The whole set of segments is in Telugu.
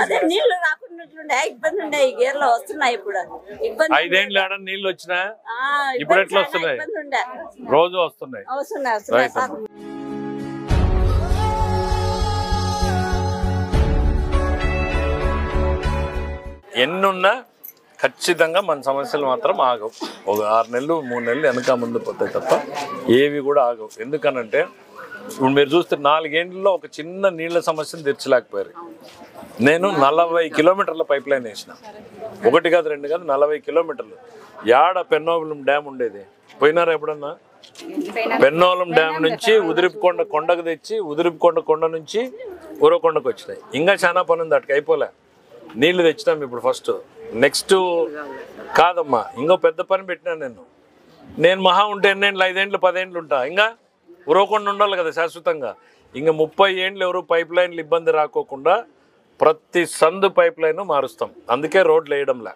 అదే నీళ్లు రాకుండా ఇబ్బంది ఉండే ఈ గేర్లో వస్తున్నాయి ఇప్పుడు. ఇబ్బంది 5 ఏళ్ళు నీళ్లు వచ్చినా ఇప్పుడు ఎట్లా వస్తున్నాయి? రోజు వస్తున్నాయి. ఎన్నున్నా ఖచ్చితంగా మన సమస్యలు మాత్రం ఆగవు. ఒక 6 నెలలు 3 నెలలు వెనక ముందు పోతాయి తప్ప ఏవి కూడా ఆగవు. ఎందుకనంటే ఇప్పుడు మీరు చూస్తే 4 ఏళ్ళలో ఒక చిన్న నీళ్ల సమస్యను తీర్చలేకపోయారు. నేను 40 కిలోమీటర్ల పైప్ లైన్ వేసిన, 1 కాదు 2 కాదు 40 కిలోమీటర్లు. యాడ పెన్నోబులం డ్యామ్ ఉండేది, పోయినారా ఎప్పుడన్నా? పెన్నోలం డ్యామ్ నుంచి ఉదిరిపుకొండ కొండకు తెచ్చి కొండ నుంచి ఉరవకొండకు వచ్చినాయి. ఇంకా చాలా పని ఉంది, అటుకు అయిపోలే. నీళ్లు తెచ్చినాం ఇప్పుడు. ఫస్ట్ నెక్స్ట్ కాదమ్మా, ఇంకో పెద్ద పని పెట్టినాను నేను మహా ఉంటే ఎన్నేళ్ళు, 5 ఏళ్ళు 10 ఏళ్ళు ఉంటా. ఇంకా ఉరవకొండ ఉండాలి కదా శాశ్వతంగా. ఇంకా 30 ఏళ్ళు ఎవరు పైప్ లైన్లు ఇబ్బంది రాకోకుండా ప్రతి సందు పైప్ లైన్ మారుస్తాం. అందుకే రోడ్లు వేయడంలే,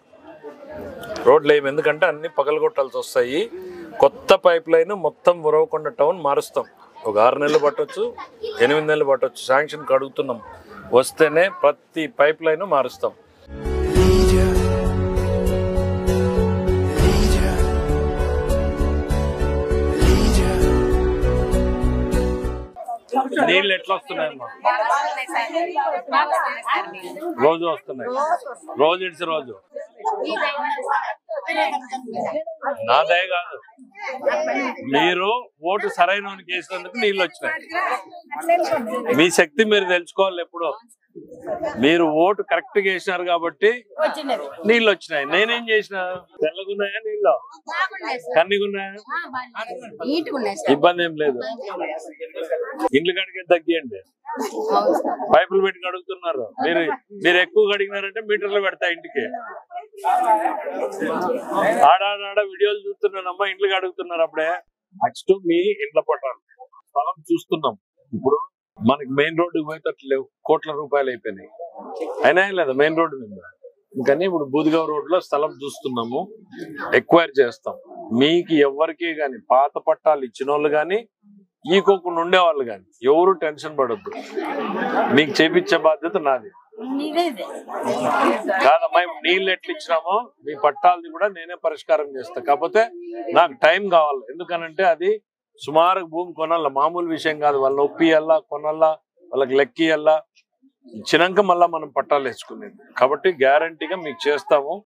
రోడ్లు వేయం. ఎందుకంటే అన్ని పగలగొట్టాల్సి వస్తాయి. కొత్త పైప్ లైన్ మొత్తం ఉరవకొండ టౌన్ మారుస్తాం. ఒక 6 నెలలు పట్టవచ్చు, 8 నెలలు పట్టవచ్చు. శాంక్షన్కి అడుగుతున్నాం, వస్తేనే ప్రతి పైప్ లైన్ మారుస్తాం. నీళ్ళు ఎట్లా వస్తున్నాయమ్మా? రోజు వస్తున్నాయి, రోజు ఇడిచి రోజు. నా దయ కాదు, మీరు ఓటు సరైన వేసినందుకు నీళ్ళు వచ్చినాయి. మీ శక్తి మీరు తెలుసుకోవాలి. ఎప్పుడో మీరు ఓటు కరెక్ట్ గా వేసినారు కాబట్టి నీళ్ళు వచ్చినాయి. నేనేం చేసిన? తెల్లగున్నాయా నీళ్ళు? కన్నీగున్నాయా? ఇబ్బంది ఏం లేదు. ఇండ్లు కడిగే తగ్గియండి. పైపులు పెట్టి కడుగుతున్నారు. మీరు ఎక్కువ కడిగినారంటే మీటర్లు పెడతా ఇంటికి. ఆడాడ వీడియోలు చూస్తున్నానమ్మా, ఇండ్లు కడుగుతున్నారు. అప్పుడే నెక్స్ట్ మీ ఇండ్ల పట్టాలి స్థలం చూస్తున్నాం. ఇప్పుడు మనకి మెయిన్ రోడ్డుకి పోయేటట్లు లేవు, కోట్ల రూపాయలు అయిపోయినాయి. అయినా లేదా మెయిన్ రోడ్డు మీద. కానీ ఇప్పుడు బూదిగావ్ రోడ్ లో స్థలం చూస్తున్నాము, ఎక్వైర్ చేస్తాం. మీకు ఎవరికి గాని పాత పట్టాలు ఇచ్చిన వాళ్ళు గాని ఈకోకుండా ఉండేవాళ్ళు కానీ ఎవరు టెన్షన్ పడొద్దు. మీకు చేపించే బాధ్యత నాది కాదమ్మా. నీళ్ళు ఎట్లు ఇచ్చినామో మీ పట్టాలది కూడా నేనే పరిష్కారం చేస్తా. కాకపోతే నాకు టైం కావాలి. ఎందుకనంటే అది సుమారు భూమి కొనాల, మామూలు విషయం కాదు. వాళ్ళని ఒప్పియల్లా, కొనల్లా, వాళ్ళకి లెక్కియల్లా, ఇచ్చినాక మళ్ళా మనం పట్టాలు వేసుకునేది. కాబట్టి గ్యారంటీగా మీకు చేస్తాము.